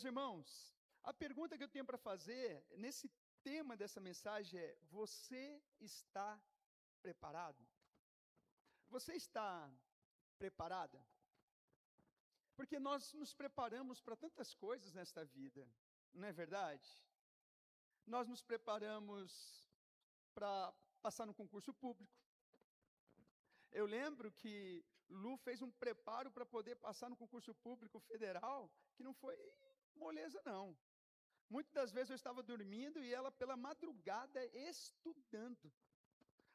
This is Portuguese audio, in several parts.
Meus irmãos, a pergunta que eu tenho para fazer nesse tema dessa mensagem é: você está preparado? Você está preparada? Porque nós nos preparamos para tantas coisas nesta vida, não é verdade? Nós nos preparamos para passar no concurso público. Eu lembro que Lu fez um preparo para poder passar no concurso público federal, que não foi moleza, não. Muitas das vezes eu estava dormindo e ela pela madrugada estudando.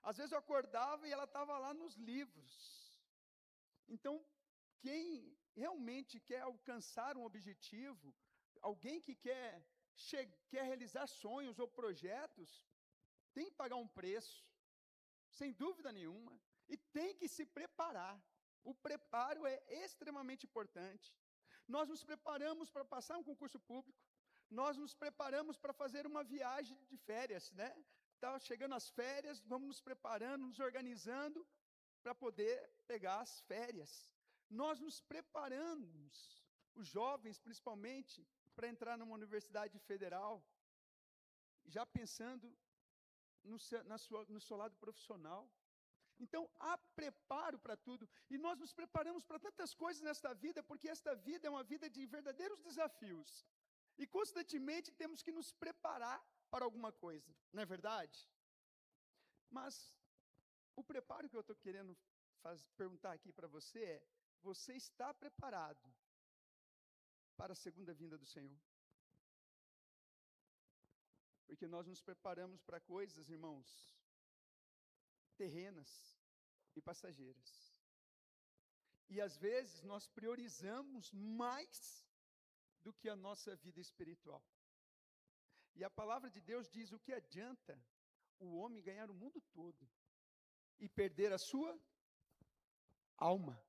Às vezes eu acordava e ela estava lá nos livros. Então, quem realmente quer alcançar um objetivo, alguém que quer realizar sonhos ou projetos, tem que pagar um preço, sem dúvida nenhuma, e tem que se preparar. O preparo é extremamente importante. Nós nos preparamos para passar um concurso público, nós nos preparamos para fazer uma viagem de férias, né? Está chegando as férias, vamos nos preparando, nos organizando para poder pegar as férias. Nós nos preparamos, os jovens principalmente, para entrar numa universidade federal, já pensando no seu lado profissional. Então, há preparo para tudo, e nós nos preparamos para tantas coisas nesta vida, porque esta vida é uma vida de verdadeiros desafios, e constantemente temos que nos preparar para alguma coisa, não é verdade? Mas, o preparo que eu estou querendo perguntar aqui para você é: você está preparado para a segunda vinda do Senhor? Porque nós nos preparamos para coisas, irmãos, terrenas e passageiras. E às vezes nós priorizamos mais do que a nossa vida espiritual. E a palavra de Deus diz: o que adianta o homem ganhar o mundo todo e perder a sua alma?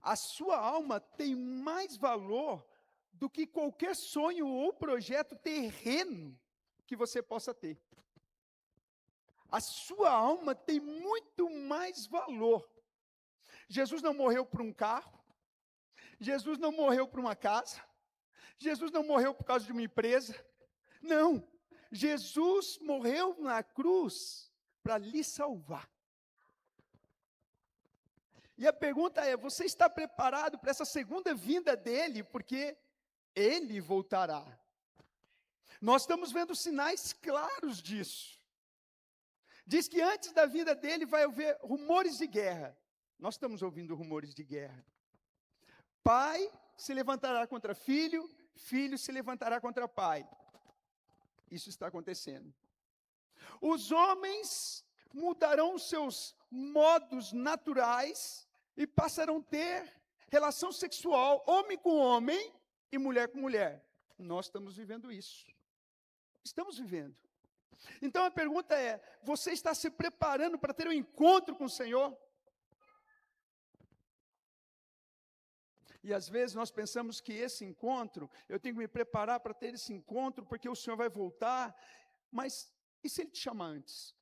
A sua alma tem mais valor do que qualquer sonho ou projeto terreno que você possa ter. A sua alma tem muito mais valor. Jesus não morreu por um carro, Jesus não morreu por uma casa, Jesus não morreu por causa de uma empresa, não. Jesus morreu na cruz para lhe salvar. E a pergunta é: você está preparado para essa segunda vinda dele? Porque ele voltará. Nós estamos vendo sinais claros disso. Diz que antes da vinda dele vai haver rumores de guerra. Nós estamos ouvindo rumores de guerra. Pai se levantará contra filho, filho se levantará contra pai. Isso está acontecendo. Os homens mudarão seus modos naturais e passarão a ter relação sexual, homem com homem e mulher com mulher. Nós estamos vivendo isso. Estamos vivendo. Então a pergunta é: você está se preparando para ter um encontro com o Senhor? E às vezes nós pensamos que esse encontro, eu tenho que me preparar para ter esse encontro, porque o Senhor vai voltar. Mas e se Ele te chamar antes?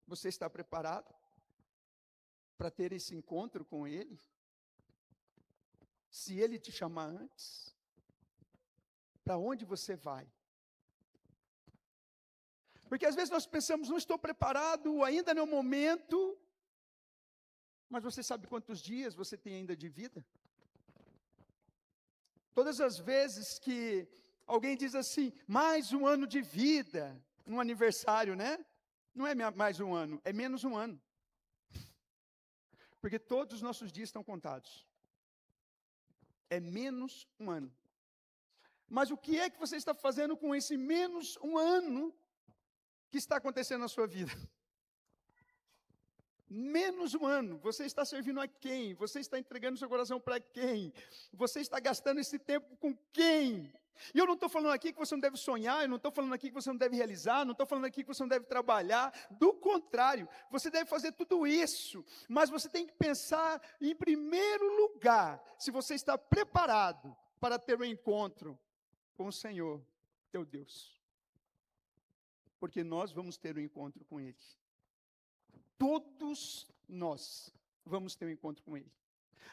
Você está preparado para ter esse encontro com Ele? Se Ele te chamar antes, para onde você vai? Porque às vezes nós pensamos: não estou preparado, ainda não é o momento. Mas você sabe quantos dias você tem ainda de vida? Todas as vezes que alguém diz assim: mais um ano de vida, no aniversário, né? Não é mais um ano, é menos um ano. Porque todos os nossos dias estão contados. É menos um ano. Mas o que é que você está fazendo com esse menos um ano que está acontecendo na sua vida? Menos um ano, você está servindo a quem? Você está entregando seu coração para quem? Você está gastando esse tempo com quem? E eu não estou falando aqui que você não deve sonhar, eu não estou falando aqui que você não deve realizar, não estou falando aqui que você não deve trabalhar. Do contrário, você deve fazer tudo isso, mas você tem que pensar em primeiro lugar, se você está preparado para ter um encontro com o Senhor, teu Deus. Porque nós vamos ter um encontro com Ele. Todos nós vamos ter um encontro com Ele.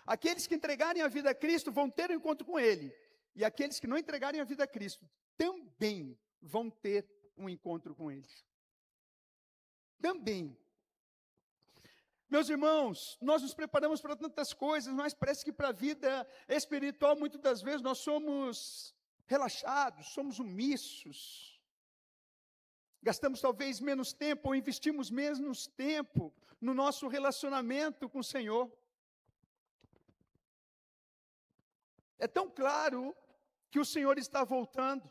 Aqueles que entregarem a vida a Cristo vão ter um encontro com Ele. E aqueles que não entregarem a vida a Cristo também vão ter um encontro com Ele. Também. Meus irmãos, nós nos preparamos para tantas coisas, mas parece que para a vida espiritual, muitas das vezes, nós somos relaxados, somos omissos. Gastamos talvez menos tempo, ou investimos menos tempo no nosso relacionamento com o Senhor. É tão claro que o Senhor está voltando.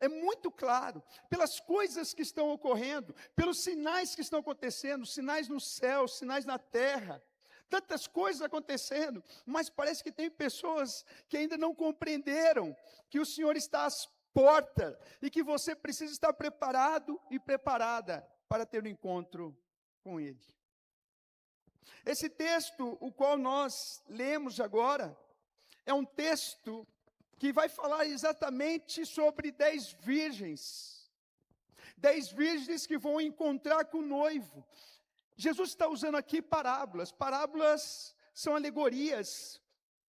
É muito claro, pelas coisas que estão ocorrendo, pelos sinais que estão acontecendo, sinais no céu, sinais na terra, tantas coisas acontecendo, mas parece que tem pessoas que ainda não compreenderam que o Senhor está às portas e que você precisa estar preparado e preparada para ter um encontro com Ele. Esse texto, o qual nós lemos agora, é um texto que vai falar exatamente sobre 10 virgens. 10 virgens que vão encontrar com o noivo. Jesus está usando aqui parábolas. Parábolas são alegorias.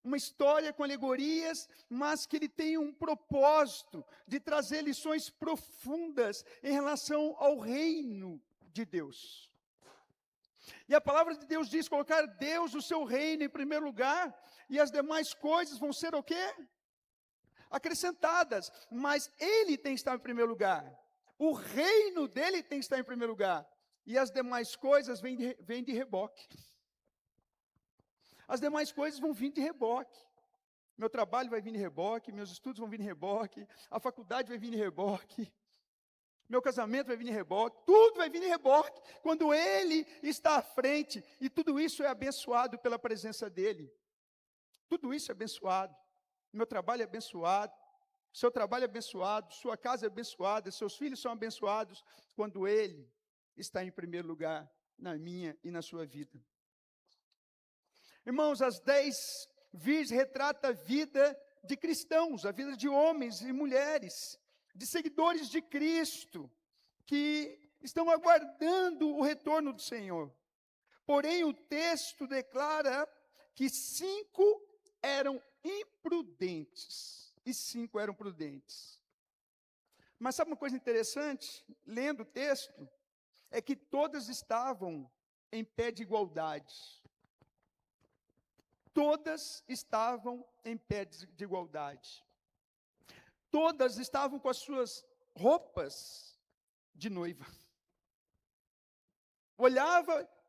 Uma história com alegorias, mas que ele tem um propósito de trazer lições profundas em relação ao reino de Deus. E a palavra de Deus diz, colocar Deus, o seu reino em primeiro lugar, e as demais coisas vão ser o quê? Acrescentadas, mas Ele tem que estar em primeiro lugar. O reino dele tem que estar em primeiro lugar. E as demais coisas vêm de reboque. As demais coisas vão vir de reboque. Meu trabalho vai vir de reboque, meus estudos vão vir de reboque, a faculdade vai vir de reboque, meu casamento vai vir de reboque, tudo vai vir de reboque, quando Ele está à frente, e tudo isso é abençoado pela presença dEle. Tudo isso é abençoado. Meu trabalho é abençoado, seu trabalho é abençoado, sua casa é abençoada, seus filhos são abençoados, quando Ele está em primeiro lugar na minha e na sua vida. Irmãos, as 10 virgens retratam a vida de cristãos, a vida de homens e mulheres, de seguidores de Cristo, que estão aguardando o retorno do Senhor. Porém, o texto declara que 5 eram imprudentes, e 5 eram prudentes. Mas sabe uma coisa interessante? Lendo o texto, é que todas estavam em pé de igualdade. Todas estavam em pé de igualdade. Todas estavam com as suas roupas de noiva.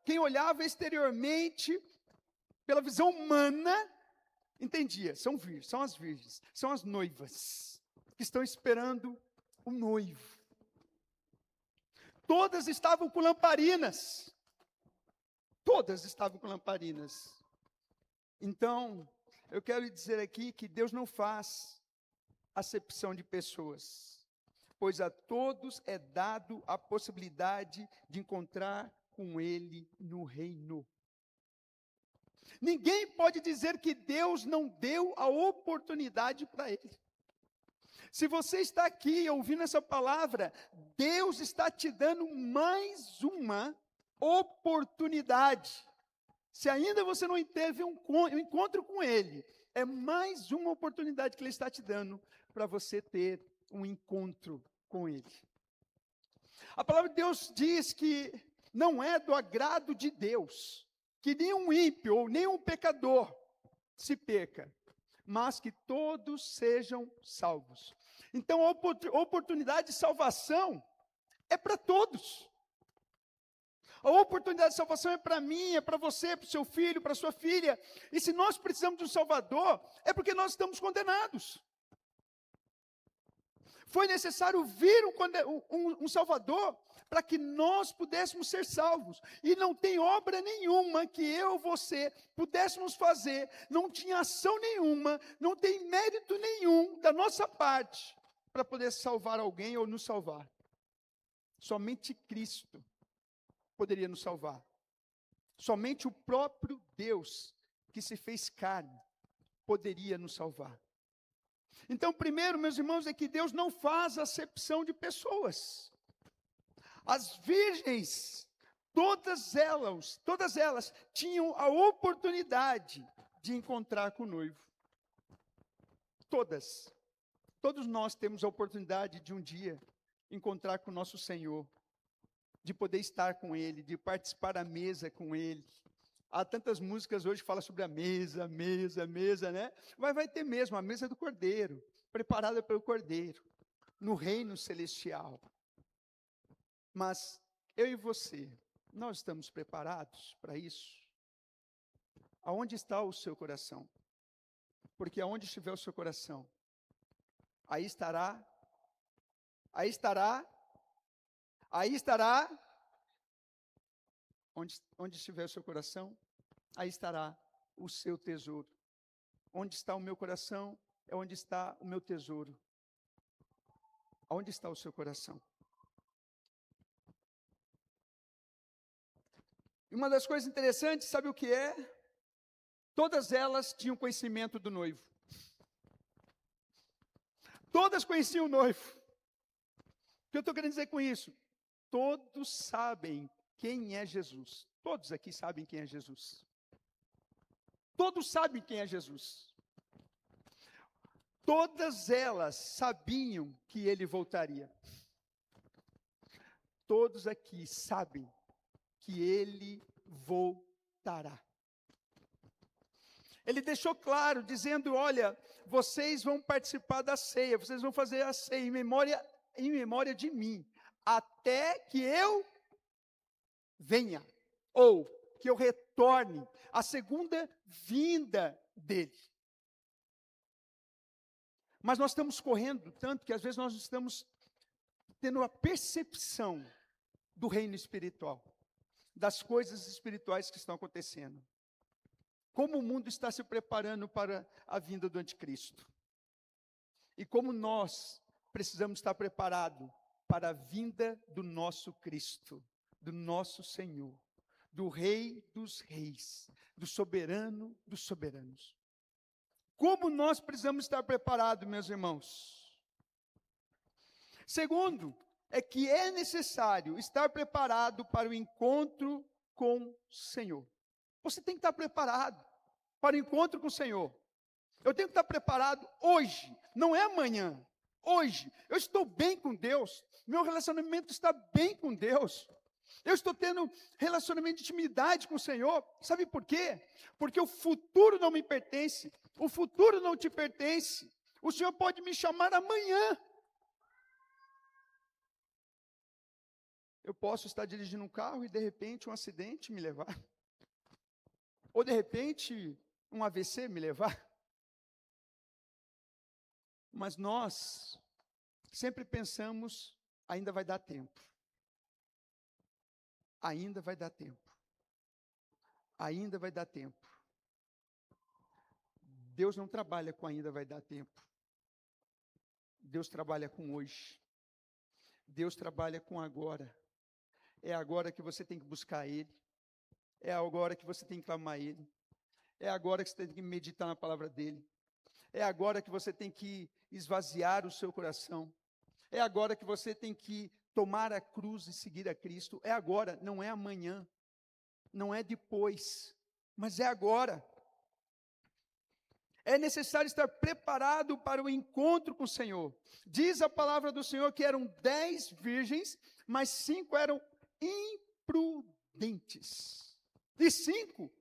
Quem olhava exteriormente, pela visão humana, entendia, são virgens, são as virgens, são as noivas, que estão esperando o noivo. Todas estavam com lamparinas. Todas estavam com lamparinas. Então, eu quero lhe dizer aqui que Deus não faz acepção de pessoas, pois a todos é dado a possibilidade de encontrar com Ele no reino. Ninguém pode dizer que Deus não deu a oportunidade para ele. Se você está aqui ouvindo essa palavra, Deus está te dando mais uma oportunidade. Se ainda você não teve um encontro com Ele, é mais uma oportunidade que Ele está te dando para você ter um encontro com Ele. A palavra de Deus diz que não é do agrado de Deus que nenhum ímpio ou nenhum pecador se perca, mas que todos sejam salvos. Então, a oportunidade de salvação é para todos. A oportunidade de salvação é para mim, é para você, para o seu filho, para a sua filha. E se nós precisamos de um Salvador, é porque nós estamos condenados. Foi necessário vir um Salvador para que nós pudéssemos ser salvos. E não tem obra nenhuma que eu ou você pudéssemos fazer, não tinha ação nenhuma, não tem mérito nenhum da nossa parte para poder salvar alguém ou nos salvar. Somente Cristo poderia nos salvar. Somente o próprio Deus que se fez carne poderia nos salvar. Então, primeiro, meus irmãos, é que Deus não faz acepção de pessoas. As virgens, todas elas tinham a oportunidade de encontrar com o noivo. Todas. Todos nós temos a oportunidade de um dia encontrar com o nosso Senhor, de poder estar com Ele, de participar da mesa com Ele. Há tantas músicas hoje que falam sobre a mesa, né? Mas vai ter mesmo a mesa do Cordeiro, preparada pelo Cordeiro, no reino celestial. Mas eu e você, nós estamos preparados para isso? Aonde está o seu coração? Porque aonde estiver o seu coração, aí estará, onde estiver o seu coração, aí estará o seu tesouro. Onde está o meu coração, é onde está o meu tesouro. Aonde está o seu coração? E uma das coisas interessantes, sabe o que é? Todas elas tinham conhecimento do noivo. Todas conheciam o noivo. O que eu estou querendo dizer com isso? Todos sabem quem é Jesus. Todos aqui sabem quem é Jesus. Todos sabem quem é Jesus. Todas elas sabiam que ele voltaria. Todos aqui sabem que ele voltará. Ele deixou claro, dizendo, olha, vocês vão participar da ceia, vocês vão fazer a ceia em memória de mim, até que eu venha, ou que eu retorne, a segunda vinda dele. Mas nós estamos correndo tanto que às vezes nós estamos tendo a percepção do reino espiritual, das coisas espirituais que estão acontecendo. Como o mundo está se preparando para a vinda do anticristo. E como nós precisamos estar preparados para a vinda do nosso Cristo, do nosso Senhor, do Rei dos Reis, do Soberano dos Soberanos. Como nós precisamos estar preparados, meus irmãos? Segundo, é que é necessário estar preparado para o encontro com o Senhor. Você tem que estar preparado para o encontro com o Senhor. Eu tenho que estar preparado hoje, não é amanhã. Hoje, eu estou bem com Deus, meu relacionamento está bem com Deus. Eu estou tendo relacionamento de intimidade com o Senhor. Sabe por quê? Porque o futuro não me pertence. O futuro não te pertence. O Senhor pode me chamar amanhã. Eu posso estar dirigindo um carro e de repente um acidente me levar. Ou de repente um AVC me levar. Mas nós sempre pensamos, ainda vai dar tempo. Ainda vai dar tempo. Ainda vai dar tempo. Deus não trabalha com ainda vai dar tempo. Deus trabalha com hoje. Deus trabalha com agora. É agora que você tem que buscar Ele. É agora que você tem que clamar Ele. É agora que você tem que meditar na palavra dEle. É agora que você tem que esvaziar o seu coração. É agora que você tem que tomar a cruz e seguir a Cristo. É agora, não é amanhã. Não é depois, mas é agora. É necessário estar preparado para o encontro com o Senhor. Diz a palavra do Senhor que eram 10 virgens, mas 5 eram imprudentes. E 5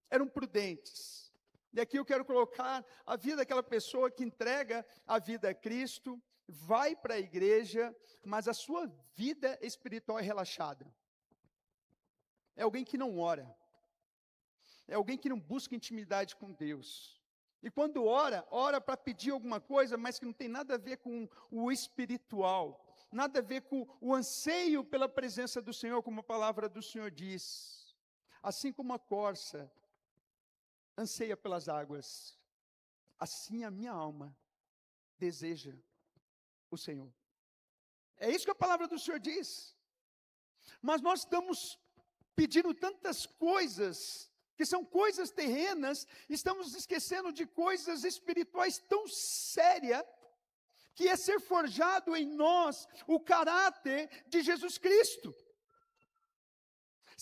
eram prudentes. E aqui eu quero colocar a vida daquela pessoa que entrega a vida a Cristo, vai para a igreja, mas a sua vida espiritual é relaxada. É alguém que não ora. É alguém que não busca intimidade com Deus. E quando ora para pedir alguma coisa, mas que não tem nada a ver com o espiritual, nada a ver com o anseio pela presença do Senhor, como a palavra do Senhor diz. Assim como a corça anseia pelas águas, assim a minha alma deseja o Senhor. É isso que a palavra do Senhor diz. Mas nós estamos pedindo tantas coisas, que são coisas terrenas, estamos esquecendo de coisas espirituais tão sérias, que é ser forjado em nós o caráter de Jesus Cristo.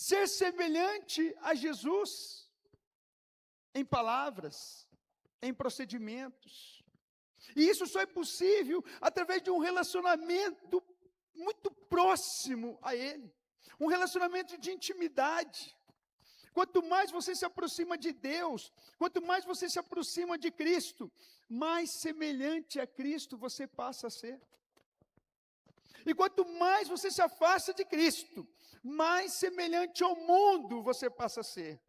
ser semelhante a Jesus em palavras, em procedimentos. E isso só é possível através de um relacionamento muito próximo a Ele, um relacionamento de intimidade. Quanto mais você se aproxima de Deus, quanto mais você se aproxima de Cristo, mais semelhante a Cristo você passa a ser. E quanto mais você se afasta de Cristo, mais semelhante ao mundo você passa a ser.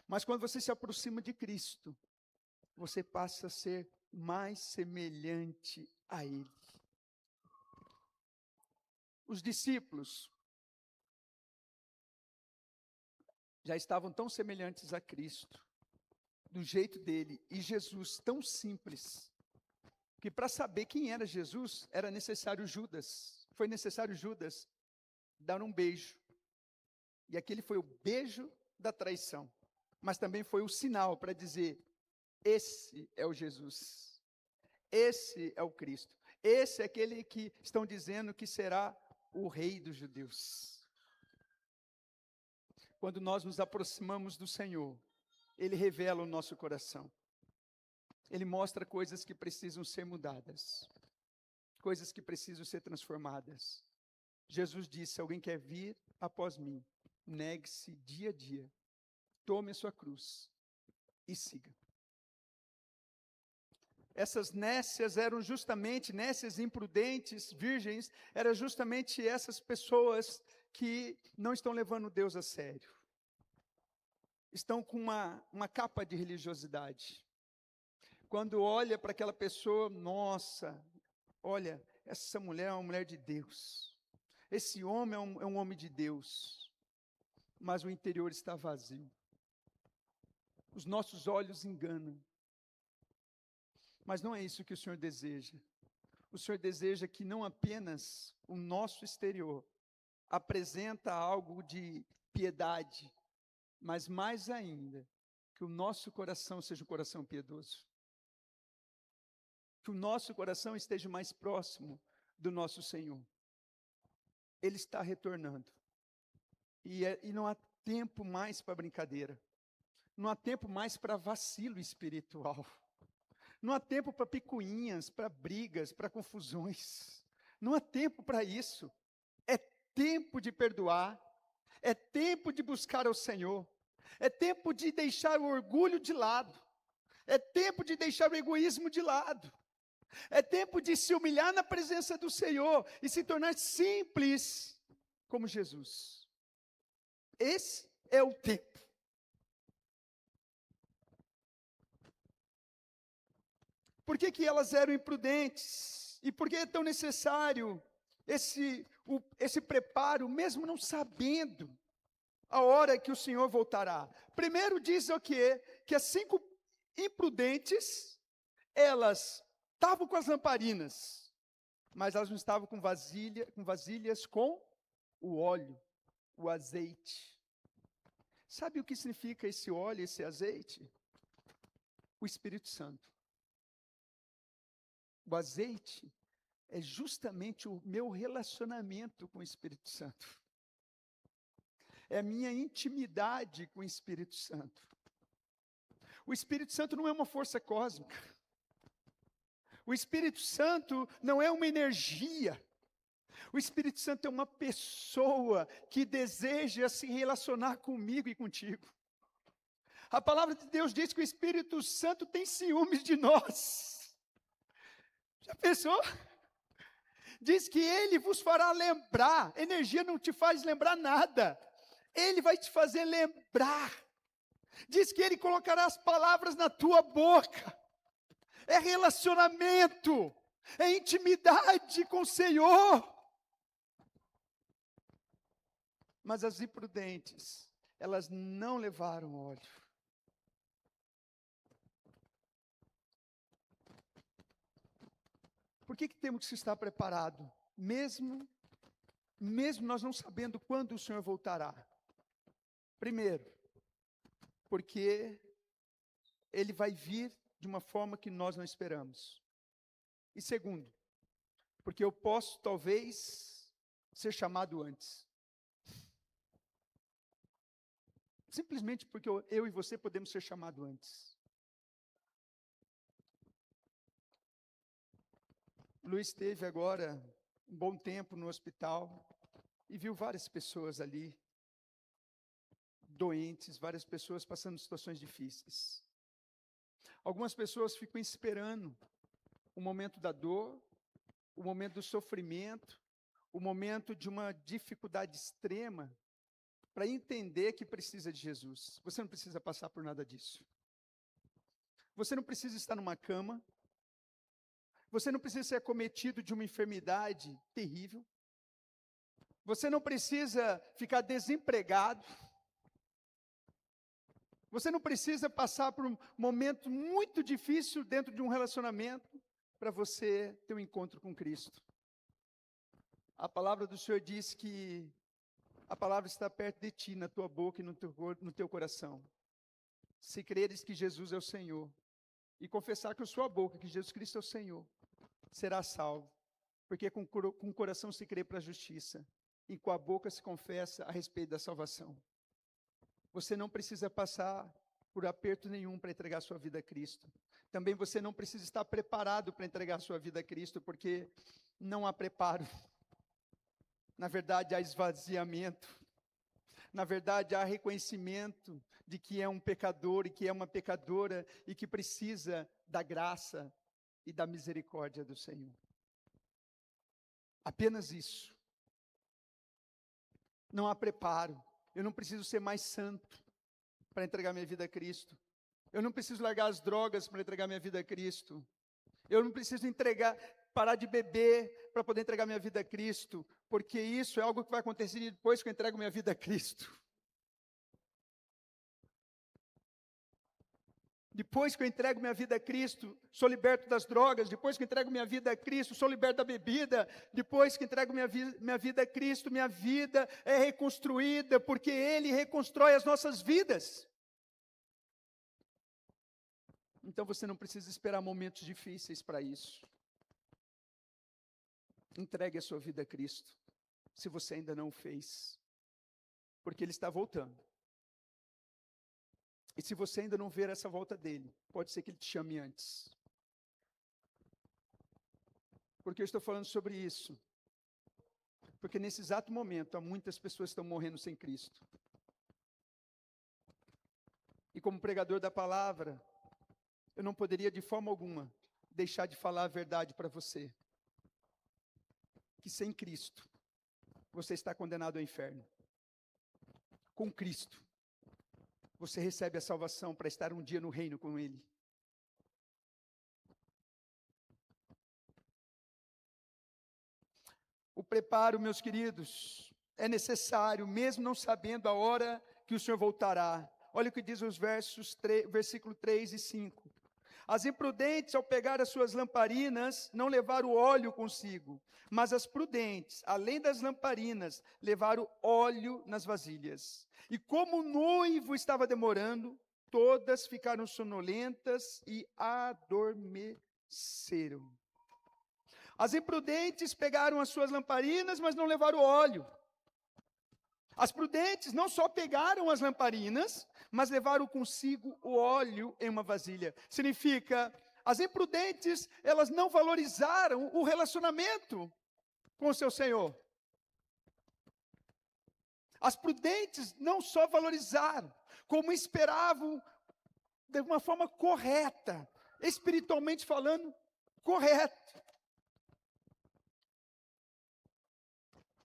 Mas quando você se aproxima de Cristo, você passa a ser mais semelhante a Ele. Os discípulos já estavam tão semelhantes a Cristo, do jeito dele, e Jesus tão simples, que para saber quem era Jesus, era necessário Judas. Foi necessário Judas dar um beijo. E aquele foi o beijo da traição. Mas também foi o sinal para dizer: esse é o Jesus. Esse é o Cristo. Esse é aquele que estão dizendo que será o rei dos judeus. Quando nós nos aproximamos do Senhor, Ele revela o nosso coração. Ele mostra coisas que precisam ser mudadas, coisas que precisam ser transformadas. Jesus disse: se alguém quer vir após mim, negue-se dia a dia, tome a sua cruz e siga. Essas nécias eram justamente, nécias imprudentes, virgens, eram justamente essas pessoas que não estão levando Deus a sério. Estão com uma capa de religiosidade. Quando olha para aquela pessoa, nossa, olha, essa mulher é uma mulher de Deus. Esse homem é um homem de Deus. Mas o interior está vazio. Os nossos olhos enganam. Mas não é isso que o Senhor deseja. O Senhor deseja que não apenas o nosso exterior apresenta algo de piedade, mas mais ainda, que o nosso coração seja um coração piedoso. Que o nosso coração esteja mais próximo do nosso Senhor. Ele está retornando. E não há tempo mais para brincadeira. Não há tempo mais para vacilo espiritual. Não há tempo para picuinhas, para brigas, para confusões. Não há tempo para isso. É tempo de perdoar. É tempo de buscar ao Senhor. É tempo de deixar o orgulho de lado. É tempo de deixar o egoísmo de lado. É tempo de se humilhar na presença do Senhor e se tornar simples como Jesus. Esse é o tempo. Por que elas eram imprudentes? E por que é tão necessário esse preparo, mesmo não sabendo a hora que o Senhor voltará? Primeiro diz o quê? Que as 5 imprudentes, elas estavam com as lamparinas, mas elas não estavam com vasilhas com o óleo, o azeite. Sabe o que significa esse óleo, esse azeite? O Espírito Santo. O azeite é justamente o meu relacionamento com o Espírito Santo. É a minha intimidade com o Espírito Santo. O Espírito Santo não é uma força cósmica. O Espírito Santo não é uma energia. O Espírito Santo é uma pessoa que deseja se relacionar comigo e contigo. A palavra de Deus diz que o Espírito Santo tem ciúmes de nós. Já pensou? Diz que Ele vos fará lembrar. Energia não te faz lembrar nada. Ele vai te fazer lembrar. Diz que Ele colocará as palavras na tua boca. É relacionamento. É intimidade com o Senhor. Mas as imprudentes, elas não levaram óleo. Por que temos que estar preparado? Mesmo nós não sabendo quando o Senhor voltará. Primeiro, porque Ele vai vir de uma forma que nós não esperamos. E segundo, porque eu posso talvez ser chamado antes. Simplesmente porque eu e você podemos ser chamados antes. Luiz esteve agora um bom tempo no hospital e viu várias pessoas ali, doentes, várias pessoas passando situações difíceis. Algumas pessoas ficam esperando o momento da dor, o momento do sofrimento, o momento de uma dificuldade extrema, para entender que precisa de Jesus. Você não precisa passar por nada disso. Você não precisa estar numa cama. Você não precisa ser acometido de uma enfermidade terrível. Você não precisa ficar desempregado. Você não precisa passar por um momento muito difícil dentro de um relacionamento para você ter um encontro com Cristo. A palavra do Senhor diz que a palavra está perto de ti, na tua boca e no teu coração. Se creres que Jesus é o Senhor e confessar com a sua boca que Jesus Cristo é o Senhor, será salvo. Porque com o coração se crê para a justiça e com a boca se confessa a respeito da salvação. Você não precisa passar por aperto nenhum para entregar sua vida a Cristo. Também você não precisa estar preparado para entregar sua vida a Cristo, porque não há preparo. Na verdade, há esvaziamento. Na verdade, há reconhecimento de que é um pecador e que é uma pecadora e que precisa da graça e da misericórdia do Senhor. Apenas isso. Não há preparo. Eu não preciso ser mais santo para entregar minha vida a Cristo. Eu não preciso largar as drogas para entregar minha vida a Cristo. Eu não preciso parar de beber para poder entregar minha vida a Cristo, porque isso é algo que vai acontecer depois que eu entrego minha vida a Cristo. Depois que eu entrego minha vida a Cristo, sou liberto das drogas. Depois que eu entrego minha vida a Cristo, sou liberto da bebida. Depois que entrego minha vida a Cristo, minha vida é reconstruída, porque Ele reconstrói as nossas vidas. Então você não precisa esperar momentos difíceis para isso. Entregue a sua vida a Cristo, se você ainda não o fez, porque Ele está voltando. E se você ainda não ver essa volta dele, pode ser que Ele te chame antes. Porque eu estou falando sobre isso? Porque nesse exato momento, há muitas pessoas que estão morrendo sem Cristo. E como pregador da palavra, eu não poderia de forma alguma deixar de falar a verdade para você. Que sem Cristo, você está condenado ao inferno. Com Cristo, você recebe a salvação para estar um dia no reino com Ele. O preparo, meus queridos, é necessário, mesmo não sabendo a hora que o Senhor voltará. Olha o que diz os versículo 3 e 5. As imprudentes, ao pegar as suas lamparinas, não levaram óleo consigo, mas as prudentes, além das lamparinas, levaram óleo nas vasilhas. E como o noivo estava demorando, todas ficaram sonolentas e adormeceram. As imprudentes pegaram as suas lamparinas, mas não levaram óleo. As prudentes não só pegaram as lamparinas, mas levaram consigo o óleo em uma vasilha. Significa, as imprudentes, elas não valorizaram o relacionamento com o seu Senhor. As prudentes não só valorizaram, como esperavam de uma forma correta, espiritualmente falando, correta.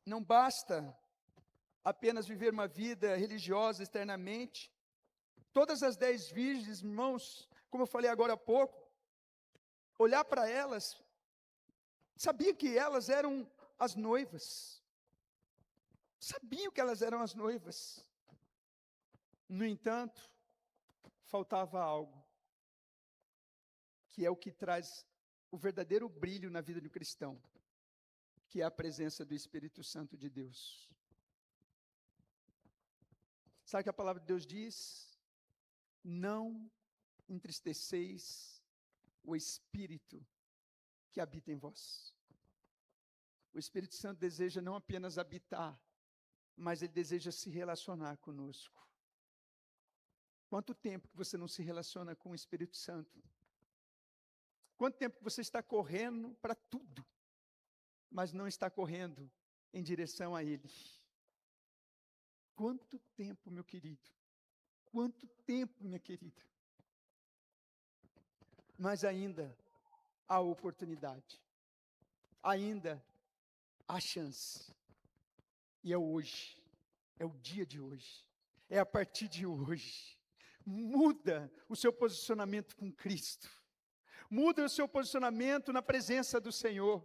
Não basta apenas viver uma vida religiosa externamente. Todas as 10 virgens, irmãos, como eu falei agora há pouco, olhar para elas, sabia que elas eram as noivas. Sabiam que elas eram as noivas. No entanto, faltava algo, que é o que traz o verdadeiro brilho na vida do cristão, que é a presença do Espírito Santo de Deus. Sabe o que a palavra de Deus diz? Não entristeceis o Espírito que habita em vós. O Espírito Santo deseja não apenas habitar, mas ele deseja se relacionar conosco. Quanto tempo que você não se relaciona com o Espírito Santo? Quanto tempo que você está correndo para tudo, mas não está correndo em direção a Ele? Quanto tempo, meu querido? Quanto tempo, minha querida? Mas ainda há oportunidade. Ainda há chance. E é hoje. É o dia de hoje. É a partir de hoje. Muda o seu posicionamento com Cristo. Muda o seu posicionamento na presença do Senhor.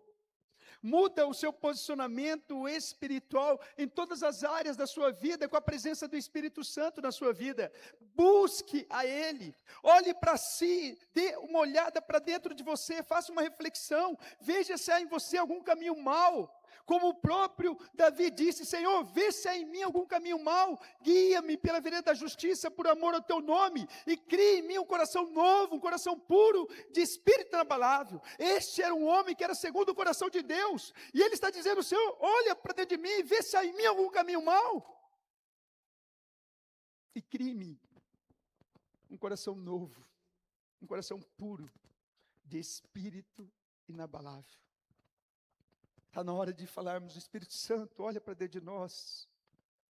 Muda o seu posicionamento espiritual em todas as áreas da sua vida, com a presença do Espírito Santo na sua vida. Busque a Ele, olhe para si, dê uma olhada para dentro de você, faça uma reflexão, veja se há em você algum caminho mau. Como o próprio Davi disse: Senhor, vê se há em mim algum caminho mau, guia-me pela vereda da justiça por amor ao teu nome, e crie em mim um coração novo, um coração puro, de espírito inabalável. Este era um homem que era segundo o coração de Deus, e ele está dizendo: Senhor, olha para dentro de mim e vê se há em mim algum caminho mau, e crie em mim um coração novo, um coração puro, de espírito inabalável. Está na hora de falarmos: o Espírito Santo, olha para dentro de nós,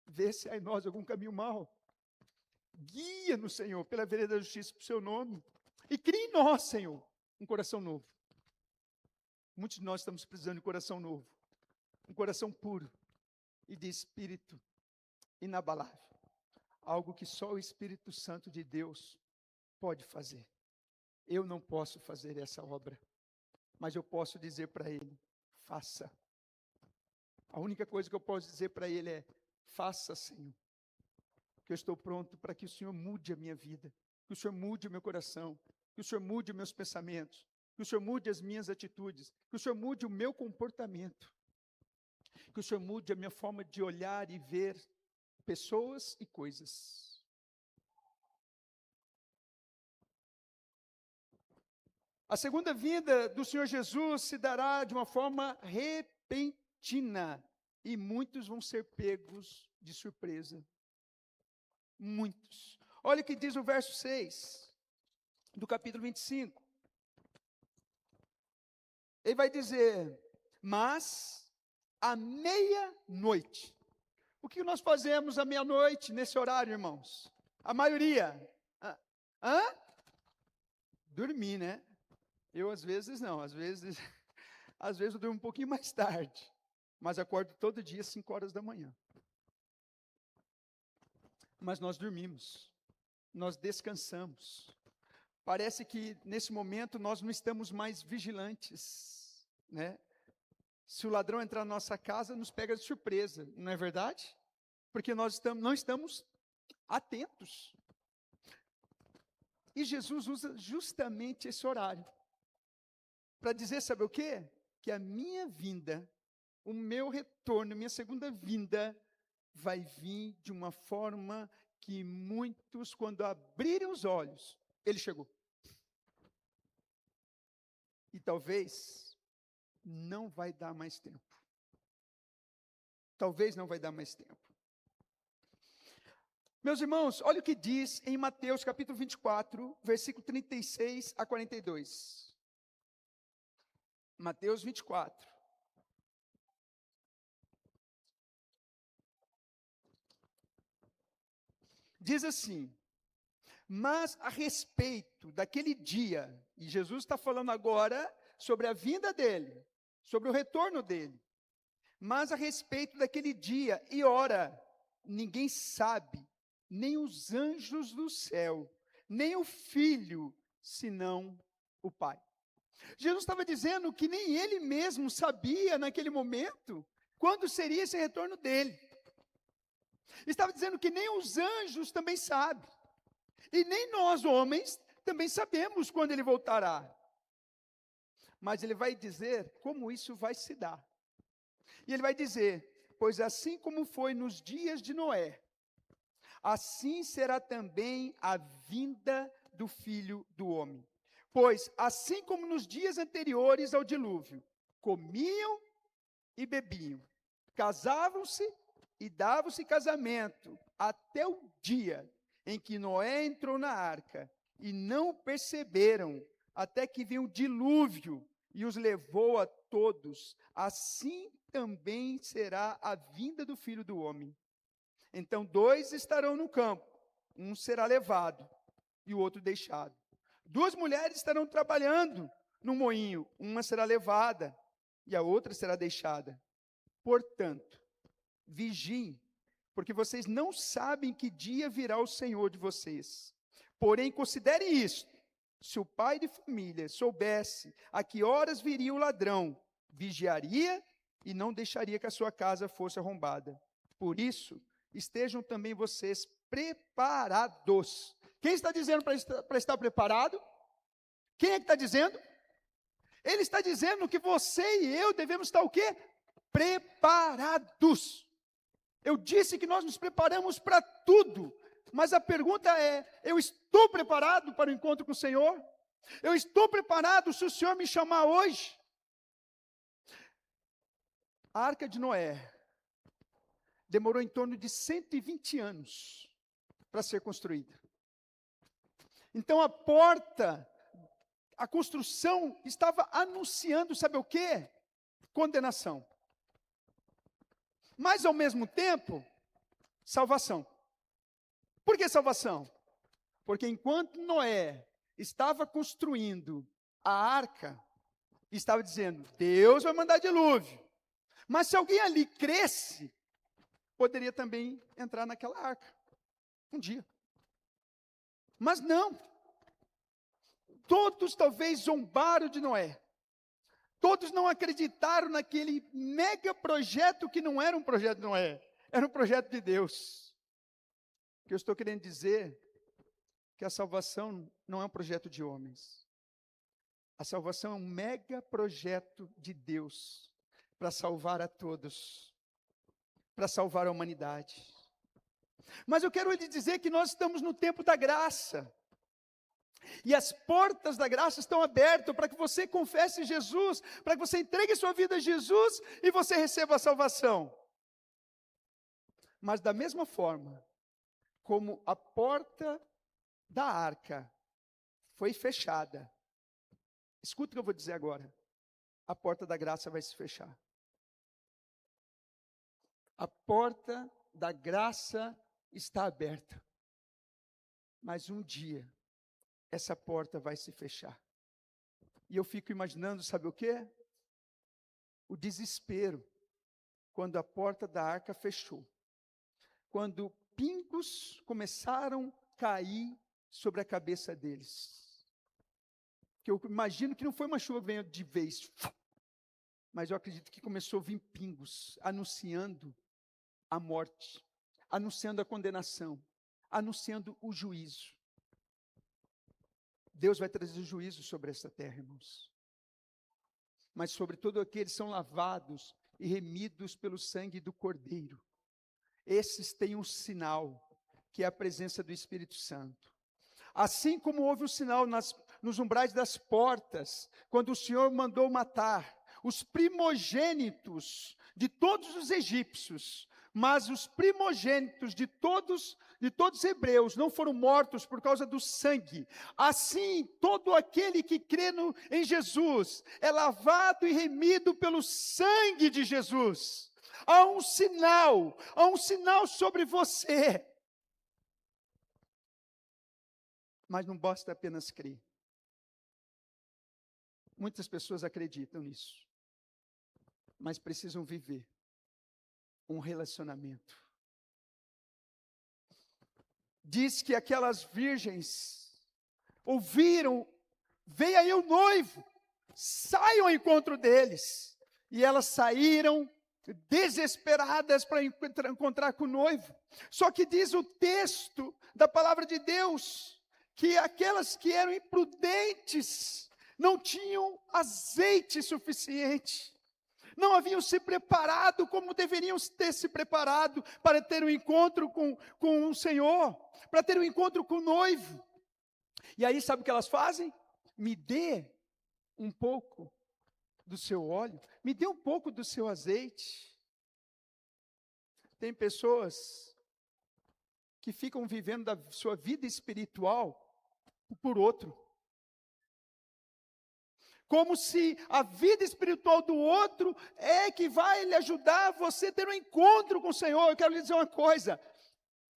vê se há em nós algum caminho mau, guia-nos, Senhor, pela vereda da justiça, para o seu nome, e crie em nós, Senhor, um coração novo. Muitos de nós estamos precisando de um coração novo, um coração puro e de espírito inabalável, algo que só o Espírito Santo de Deus pode fazer. Eu não posso fazer essa obra, mas eu posso dizer para Ele: faça. A única coisa que eu posso dizer para Ele é: faça, Senhor, que eu estou pronto para que o Senhor mude a minha vida, que o Senhor mude o meu coração, que o Senhor mude os meus pensamentos, que o Senhor mude as minhas atitudes, que o Senhor mude o meu comportamento, que o Senhor mude a minha forma de olhar e ver pessoas e coisas. A segunda vinda do Senhor Jesus se dará de uma forma repentina, e muitos vão ser pegos de surpresa. Muitos. Olha o que diz o verso 6, do capítulo 25. Ele vai dizer: mas à meia-noite. O que nós fazemos à meia-noite, nesse horário, irmãos? A maioria. Dormir, né? Eu, às vezes, não. Às vezes eu durmo um pouquinho mais tarde. Mas acordo todo dia, 5 horas da manhã. Mas nós dormimos. Nós descansamos. Parece que, nesse momento, nós não estamos mais vigilantes, né? Se o ladrão entrar na nossa casa, nos pega de surpresa. Não é verdade? Porque nós não estamos atentos. E Jesus usa justamente esse horário para dizer, sabe o quê? Que a minha vinda, o meu retorno, minha segunda vinda, vai vir de uma forma que muitos, quando abrirem os olhos, Ele chegou. E talvez não vai dar mais tempo. Talvez não vai dar mais tempo. Meus irmãos, olha o que diz em Mateus capítulo 24, versículo 36 a 42. Mateus 24. Diz assim: mas a respeito daquele dia, e Jesus está falando agora sobre a vinda dele, sobre o retorno dele, mas a respeito daquele dia e hora, ninguém sabe, nem os anjos do céu, nem o Filho, senão o Pai. Jesus estava dizendo que nem ele mesmo sabia naquele momento quando seria esse retorno dele. Estava dizendo que nem os anjos também sabem. E nem nós, homens, também sabemos quando ele voltará. Mas ele vai dizer como isso vai se dar. E ele vai dizer: pois assim como foi nos dias de Noé, assim será também a vinda do Filho do Homem. Pois assim como nos dias anteriores ao dilúvio, comiam e bebiam, casavam-se e davam-se casamento, até o dia em que Noé entrou na arca, e não perceberam, até que veio um dilúvio e os levou a todos, assim também será a vinda do Filho do Homem. Então 2 estarão no campo, um será levado e o outro deixado. 2 mulheres estarão trabalhando no moinho, uma será levada e a outra será deixada. Portanto, vigiem, porque vocês não sabem que dia virá o Senhor de vocês. Porém, considerem isto: se o pai de família soubesse a que horas viria o ladrão, vigiaria e não deixaria que a sua casa fosse arrombada. Por isso, estejam também vocês preparados. Quem está dizendo para estar preparado? Quem é que está dizendo? Ele está dizendo que você e eu devemos estar o quê? Preparados. Eu disse que nós nos preparamos para tudo, mas a pergunta é: eu estou preparado para o encontro com o Senhor? Eu estou preparado se o Senhor me chamar hoje? A Arca de Noé demorou em torno de 120 anos para ser construída. Então a porta, a construção estava anunciando, sabe o quê? Condenação. Mas ao mesmo tempo, salvação. Por que salvação? Porque enquanto Noé estava construindo a arca, estava dizendo: Deus vai mandar dilúvio. Mas se alguém ali cresce, poderia também entrar naquela arca, um dia. Mas não. Todos talvez zombaram de Noé. Todos não acreditaram naquele mega projeto que não era um projeto de Noé, era um projeto de Deus. O que eu estou querendo dizer é que a salvação não é um projeto de homens. A salvação é um mega projeto de Deus para salvar a todos, para salvar a humanidade. Mas eu quero lhe dizer que nós estamos no tempo da graça. E as portas da graça estão abertas para que você confesse Jesus, para que você entregue sua vida a Jesus e você receba a salvação. Mas da mesma forma como a porta da arca foi fechada, escuta o que eu vou dizer agora, a porta da graça vai se fechar. A porta da graça está aberta, mas um dia essa porta vai se fechar. E eu fico imaginando, sabe o quê? O desespero, quando a porta da arca fechou. Quando pingos começaram a cair sobre a cabeça deles. Que eu imagino que não foi uma chuva que veio de vez, mas eu acredito que começou a vir pingos, anunciando a morte, anunciando a condenação, anunciando o juízo. Deus vai trazer juízo sobre essa terra, irmãos. Mas sobre todo aqueles que são lavados e remidos pelo sangue do Cordeiro. Esses têm um sinal, que é a presença do Espírito Santo. Assim como houve um sinal nos umbrais das portas, quando o Senhor mandou matar os primogênitos de todos os egípcios, mas os primogênitos de todos os hebreus não foram mortos por causa do sangue. Assim, todo aquele que crê em Jesus é lavado e remido pelo sangue de Jesus. Há um sinal sobre você. Mas não basta apenas crer. Muitas pessoas acreditam nisso, mas precisam viver um relacionamento. Diz que aquelas virgens ouviram: vem aí o noivo, saiam ao encontro deles. E elas saíram desesperadas para encontrar com o noivo. Só que diz o texto da palavra de Deus, que aquelas que eram imprudentes não tinham azeite suficiente. Não haviam se preparado como deveriam ter se preparado para ter um encontro com o Senhor, para ter um encontro com o noivo. E aí sabe o que elas fazem? Me dê um pouco do seu óleo, me dê um pouco do seu azeite. Tem pessoas que ficam vivendo da sua vida espiritual por outro. Como se a vida espiritual do outro é que vai lhe ajudar você a ter um encontro com o Senhor. Eu quero lhe dizer uma coisa.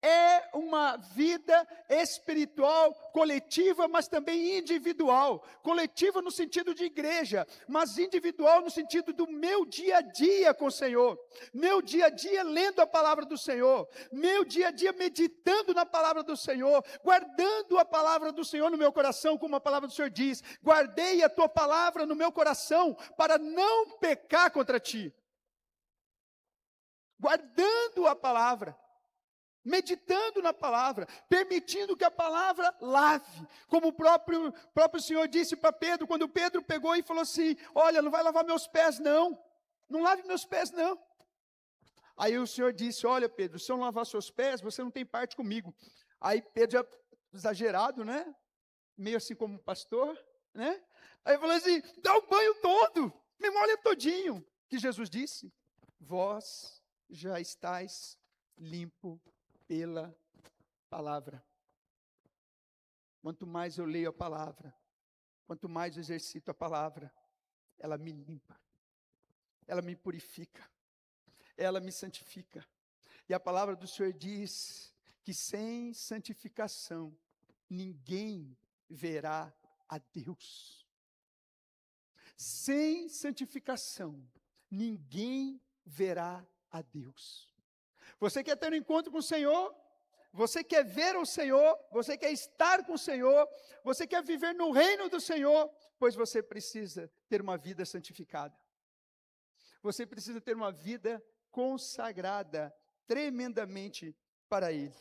É uma vida espiritual coletiva, mas também individual. Coletiva no sentido de igreja, mas individual no sentido do meu dia a dia com o Senhor. Meu dia a dia lendo a palavra do Senhor. Meu dia a dia meditando na palavra do Senhor. Guardando a palavra do Senhor no meu coração, como a palavra do Senhor diz. Guardei a tua palavra no meu coração para não pecar contra ti. Guardando a palavra. Meditando na palavra, permitindo que a palavra lave, como o próprio Senhor disse para Pedro, quando Pedro pegou e falou assim, olha, não vai lavar meus pés não lave meus pés não. Aí o Senhor disse, olha Pedro, se eu não lavar seus pés, você não tem parte comigo. Aí Pedro, já exagerado, né, meio assim como pastor, né, aí falou assim, dá o banho todo, me molha todinho, que Jesus disse, vós já estáis limpo pela palavra. Quanto mais eu leio a palavra, quanto mais eu exercito a palavra, ela me limpa, ela me purifica, ela me santifica. E a palavra do Senhor diz que sem santificação, ninguém verá a Deus. Sem santificação, ninguém verá a Deus. Você quer ter um encontro com o Senhor? Você quer ver o Senhor? Você quer estar com o Senhor? Você quer viver no reino do Senhor? Pois você precisa ter uma vida santificada. Você precisa ter uma vida consagrada tremendamente para Ele.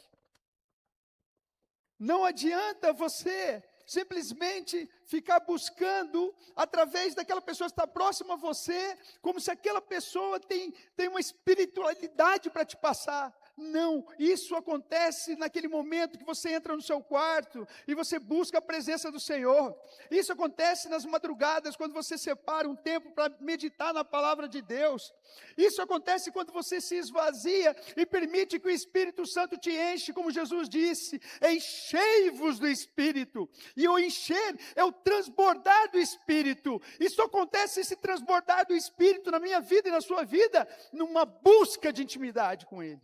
Não adianta você simplesmente ficar buscando através daquela pessoa que está próxima a você, como se aquela pessoa tem uma espiritualidade para te passar. Não, isso acontece naquele momento que você entra no seu quarto e você busca a presença do Senhor. Isso acontece nas madrugadas, quando você separa um tempo para meditar na palavra de Deus. Isso acontece quando você se esvazia e permite que o Espírito Santo te enche, como Jesus disse, enchei-vos do Espírito. E o encher é o transbordar do Espírito. Isso acontece, esse transbordar do Espírito na minha vida e na sua vida, numa busca de intimidade com Ele.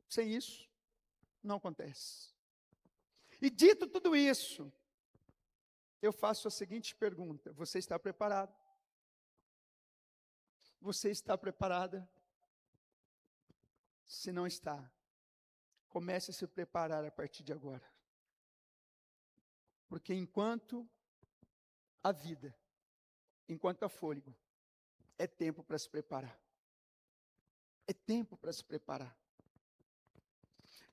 Sem isso, não acontece. E dito tudo isso, eu faço a seguinte pergunta: você está preparado? Você está preparada? Se não está, comece a se preparar a partir de agora. Porque enquanto há vida, enquanto há fôlego, é tempo para se preparar. É tempo para se preparar.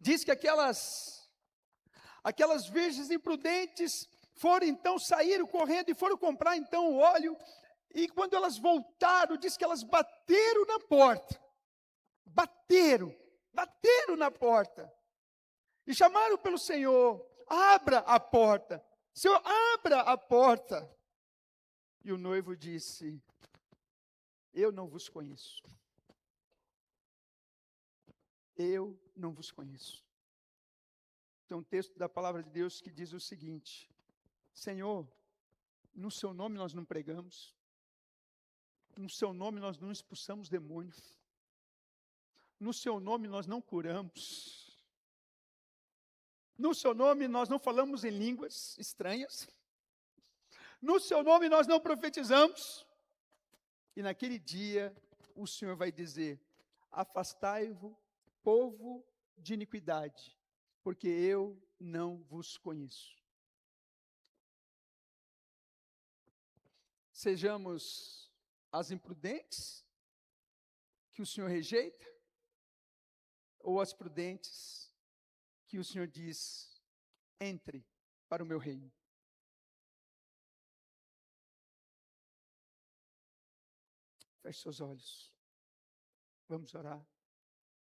Diz que aquelas virgens imprudentes foram então, saíram correndo e foram comprar então o óleo, e quando elas voltaram, diz que elas bateram na porta, bateram na porta, e chamaram pelo Senhor, abra a porta, Senhor, abra a porta, e o noivo disse, eu não vos conheço. Eu não vos conheço. Tem um texto da palavra de Deus que diz o seguinte: Senhor, no seu nome nós não pregamos, no seu nome nós não expulsamos demônios, no seu nome nós não curamos, no seu nome nós não falamos em línguas estranhas, no seu nome nós não profetizamos. E naquele dia o Senhor vai dizer, afastai-vos, povo de iniquidade, porque eu não vos conheço. Sejamos as imprudentes, que o Senhor rejeita, ou as prudentes, que o Senhor diz, entre para o meu reino. Feche seus olhos. Vamos orar.